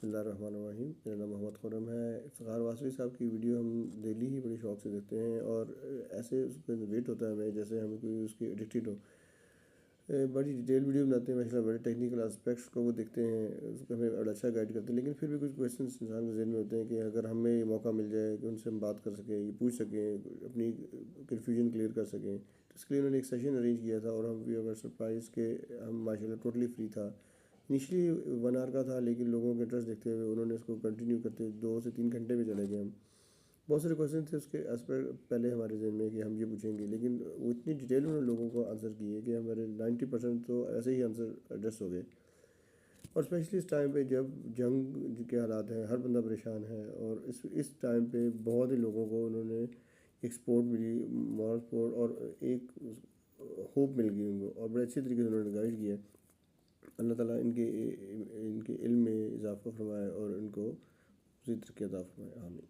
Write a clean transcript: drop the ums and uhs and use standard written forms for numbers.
بسم اللہ الرحمن الرحیم. میرا نام محمد خرم ہے. افتخار واسفی صاحب کی ویڈیو ہم ڈیلی ہی بڑی شوق سے دیکھتے ہیں اور ایسے اس پہ ویٹ ہوتا ہے ہمیں جیسے ہم کوئی اس کی ایڈکٹیڈ ہو. بڑی ڈیٹیل ویڈیو بناتے ہیں ماشاء اللہ, بڑے ٹیکنیکل اسپیکٹس کو وہ دیکھتے ہیں, اس کو ہمیں بڑا اچھا گائڈ کرتے ہیں. لیکن پھر بھی کچھ کویشچنس انسان کے ذہن میں ہوتے ہیں کہ اگر ہمیں یہ موقع مل جائے کہ ان سے ہم بات کر سکیں, یہ پوچھ سکیں, اپنی کنفیوژن کلیئر کر سکیں, تو اس کے لیے انہوں نے ایک سیشن ارینج کیا تھا. اور ہم بھی اگر سرپرائز کہ ہم ماشاء اللہ ٹوٹلی فری تھا. انیشلی 1 آور کا تھا لیکن لوگوں کے انٹرسٹ دیکھتے ہوئے انہوں نے اس کو کنٹینیو کرتے 2 سے 3 گھنٹے میں چلے گئے. ہم بہت سارے کویشچن تھے اس کے ایز پر پہلے ہمارے ذہن میں کہ ہم یہ پوچھیں گے, لیکن وہ اتنی ڈیٹیل میں لوگوں کو آنسر کیے کہ ہمارے 90% تو ایسے ہی آنسر ایڈریس ہو گئے. اور اسپیشلی اس ٹائم پہ جب جنگ کے حالات ہیں, ہر بندہ پریشان ہے, اور اس ٹائم پہ بہت ہی لوگوں کو انہوں نے ایک سپورٹ ملی, مورل سپورٹ, اور ایک ہوپ مل گئی ان کو, اور بڑے اچھے طریقے سے انہوں نے گائڈ کیا. اللہ تعالیٰ ان کے علم میں اضافہ فرمائے اور ان کو مزید ترقی عطا فرمائے. آمین.